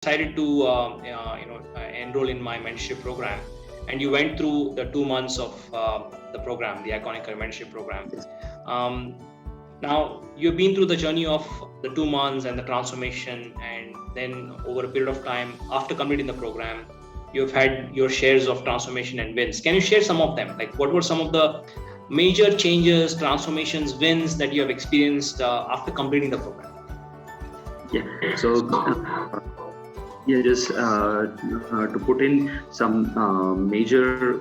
decided to enroll in my mentorship program, and you went through the 2 months of the program, the Iconic Career Mentorship Program. Now you've been through the journey of the 2 months and the transformation, and then over a period of time after completing the program, you've had your shares of transformation and wins. Can you share some of them? Like, what were some of the major changes, transformations, wins that you have experienced after completing the program? Just to put in some major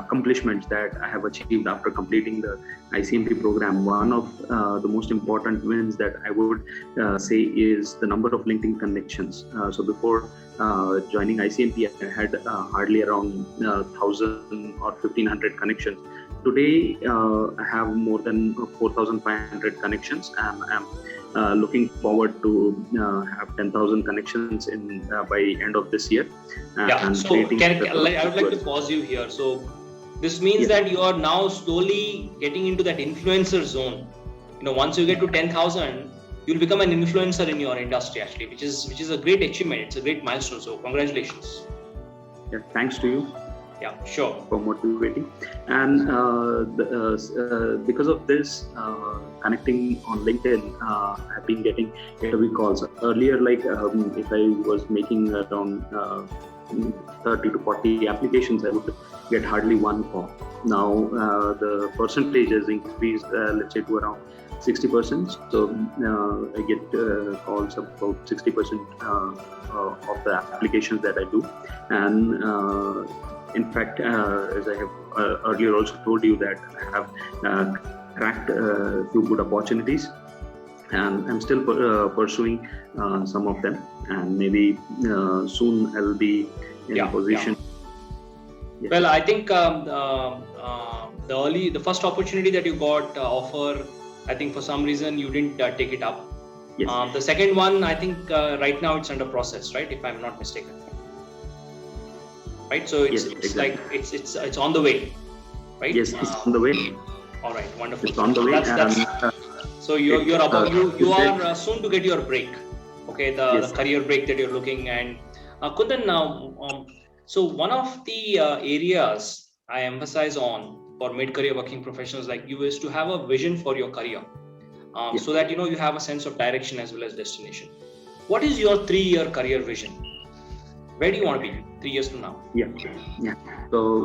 accomplishments that I have achieved after completing the ICMP program. One of the most important wins that I would say is the number of LinkedIn connections. So before joining ICMP, I had hardly around 1,000 or 1,500 connections. Today, I have more than 4,500 connections, and I'm looking forward to have 10,000 connections in by end of this year. So I would like to pause you here. So this means that you are now slowly getting into that influencer zone. Once you get to 10,000, you'll become an influencer in your industry, actually, which is a great achievement. It's a great milestone. So congratulations. Yeah, thanks to you. Yeah, sure. For motivating. And because of this, connecting on LinkedIn, I've been getting interview calls. Earlier, if I was making around 30 to 40 applications, I would get hardly one call. Now the percentage has increased, let's say, to around 60%. So I get calls about 60% of the applications that I do. And in fact, as I have earlier also told you, that I have cracked a few good opportunities, and I'm still pursuing some of them, and maybe soon I'll be in a position. Yeah. Well, I think the first opportunity that you got offer, I think for some reason you didn't take it up. Yes. The second one, I think right now it's under process, right? If I'm not mistaken. Right, so it's it's on the way, right? Yes, it's on the way. All right, wonderful. It's on the way. So you are soon to get your break. Okay, the career break that you're looking. And Kundan, now, so one of the areas I emphasize on for mid-career working professionals like you is to have a vision for your career, so that you have a sense of direction as well as destination. What is your 3-year career vision? Where do you want to be 3 years from now? Yeah. So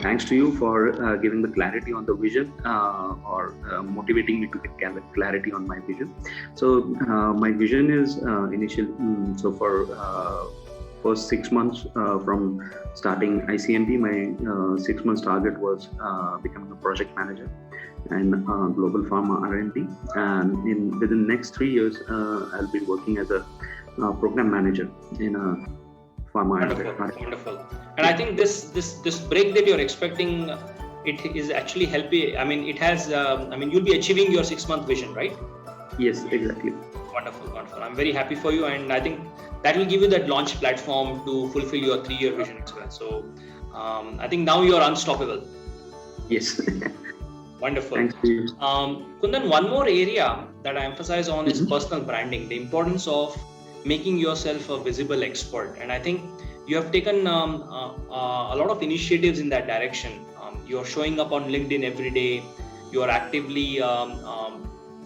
thanks to you for giving the clarity on the vision, or motivating me to get clarity on my vision. So my vision is so for first 6 months from starting ICMP, my 6 months target was becoming a project manager and global pharma R&D. And within the next 3 years, I'll be working as a program manager in a Wonderful. And I think this break that you're expecting, it is actually helping. I mean, it has. You'll be achieving your 6-month vision, right? Yes, exactly. Wonderful. I'm very happy for you, and I think that will give you that launch platform to fulfill your 3-year vision as well. So I think now you are unstoppable. Yes. Wonderful. Thank you. Kundan, one more area that I emphasize on is personal branding, the importance of making yourself a visible expert. And I think you have taken a lot of initiatives in that direction. You're showing up on LinkedIn every day. You're actively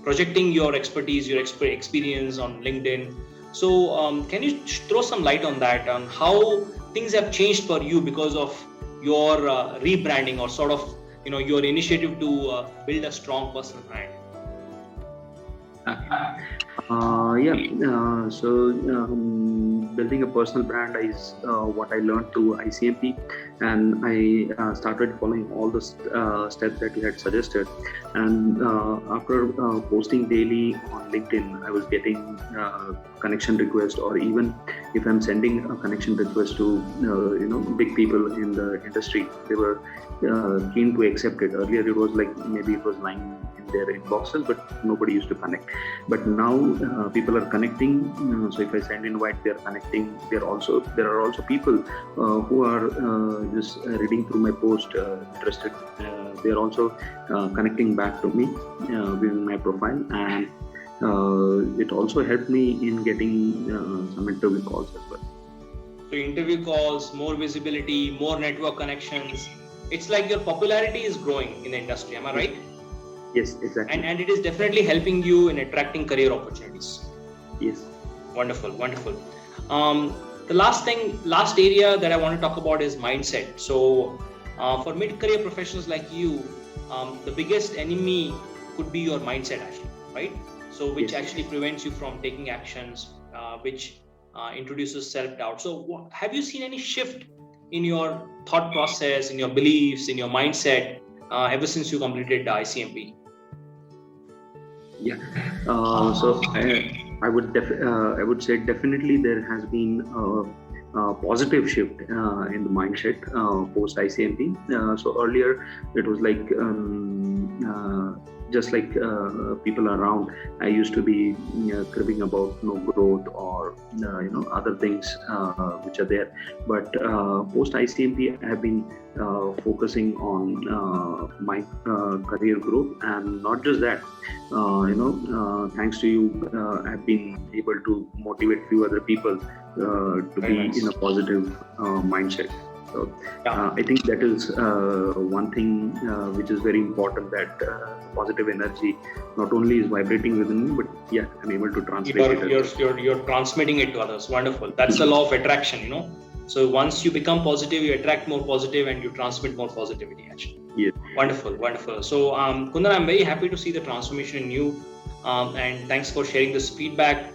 projecting your expertise, your experience on LinkedIn. So can you throw some light on that, on how things have changed for you because of your rebranding, or sort of your initiative to build a strong personal brand? So building a personal brand is what I learned through ICMP, and I started following all the steps that you had suggested. And after posting daily on LinkedIn, I was getting connection requests, or even if I'm sending a connection request to big people in the industry, they were keen to accept it. Earlier, it was like maybe it was lying in their inboxes, but nobody used to connect. But now people are connecting. So if I send invite, they are connecting. There are also people who are just reading through my post, interested. They are also connecting back to me, viewing my profile, and it also helped me in getting some interview calls as well. So interview calls, more visibility, more network connections. It's like your popularity is growing in the industry. Am I right? Yes, exactly. And it is definitely helping you in attracting career opportunities. Yes. Wonderful, wonderful. The last area that I want to talk about is mindset. So for mid-career professionals like you, the biggest enemy could be your mindset actually, right? So which actually prevents you from taking actions, which introduces self-doubt. So have you seen any shift in your thought process, in your beliefs, in your mindset ever since you completed the ICMP? Yeah. So I would say definitely there has been a positive shift in the mindset post ICMP. So earlier it was like just like people around, I used to be cribbing about no growth or other things which are there. But post ICMP, I have been focusing on my career growth, and not just that. Thanks to you, I've been able to motivate few other people to be in a positive mindset. So I think that is one thing which is very important, that positive energy not only is vibrating within me, but I'm able to translate it. You're transmitting it to others. Wonderful. That's the law of attraction, So once you become positive, you attract more positive and you transmit more positivity actually. Yes. Wonderful, wonderful. So Kundan, I'm very happy to see the transformation in you. And thanks for sharing this feedback.